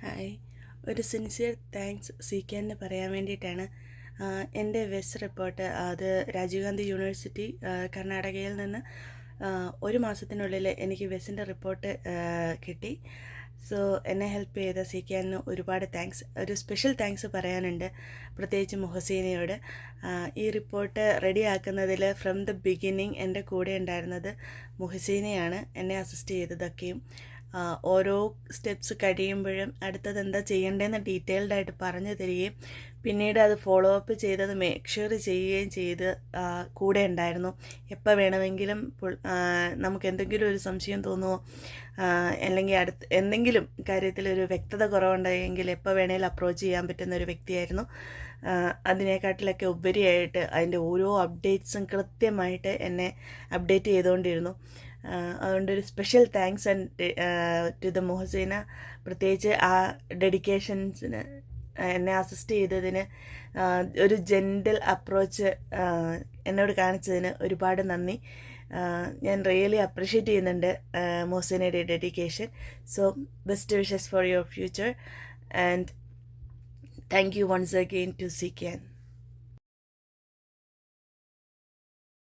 Hi, ഒരു sincere thanks സീക്കാന് പറയാൻ വേണ്ടിയിട്ടാണ്. എൻ്റെ വെസ് റിപ്പോർട്ട് അത് രാജീവ് ഗാന്ധി യൂണിവേഴ്സിറ്റി കർണാടകയിൽ നിന്ന് ഒരു മാസത്തിനുള്ളിൽ എനിക്ക് വെസ്സിൻ്റെ റിപ്പോർട്ട് കിട്ടി. സോ എന്നെ ഹെൽപ്പ് ചെയ്ത സീക്കാന് ഒരുപാട് താങ്ക്സ്. ഒരു സ്പെഷ്യൽ താങ്ക്സ് പറയാനുണ്ട്, പ്രത്യേകിച്ച് മുഹസീനയോട്. ഈ റിപ്പോർട്ട് റെഡിയാക്കുന്നതിൽ ഫ്രം ദ ബിഗിനിങ് എൻ്റെ കൂടെ ഉണ്ടായിരുന്നത് മുഹസീനയാണ്, എന്നെ അസിസ്റ്റ് ചെയ്തതൊക്കെയും. ഓരോ സ്റ്റെപ്സ് കഴിയുമ്പോഴും അടുത്തത് എന്താ ചെയ്യേണ്ടതെന്ന് ഡീറ്റെയിൽഡായിട്ട് പറഞ്ഞു തരികയും പിന്നീട് അത് ഫോളോ അപ്പ് ചെയ്തത് മേക്ക് ഷുവർ ചെയ്യുകയും ചെയ്ത് കൂടെ ഉണ്ടായിരുന്നു. എപ്പോൾ വേണമെങ്കിലും നമുക്ക് എന്തെങ്കിലും ഒരു സംശയം തോന്നുമോ, അല്ലെങ്കിൽ എന്തെങ്കിലും കാര്യത്തിൽ ഒരു വ്യക്തത കുറവുണ്ടെങ്കിൽ എപ്പോൾ വേണേലും അപ്രോച്ച് ചെയ്യാൻ പറ്റുന്ന ഒരു വ്യക്തിയായിരുന്നു. അതിനെക്കാട്ടിലൊക്കെ ഉപരിയായിട്ട് അതിൻ്റെ ഓരോ അപ്ഡേറ്റ്സും കൃത്യമായിട്ട് എന്നെ അപ്ഡേറ്റ് ചെയ്തുകൊണ്ടിരുന്നു. അതുകൊണ്ടൊരു special thanks and to the Muhsina. പ്രത്യേകിച്ച് ആ ഡെഡിക്കേഷൻസിന്, എന്നെ അസിസ്റ്റ് ചെയ്തതിന്, ഒരു ജെൻറ്റിൽ അപ്രോച്ച് എന്നോട് കാണിച്ചതിന് ഒരുപാട് നന്ദി. ഞാൻ റിയലി അപ്രിഷ്യേറ്റ് ചെയ്യുന്നുണ്ട് മുഹസീനയുടെ dedication. So best wishes for your future and thank you once again to സീക്യാൻ.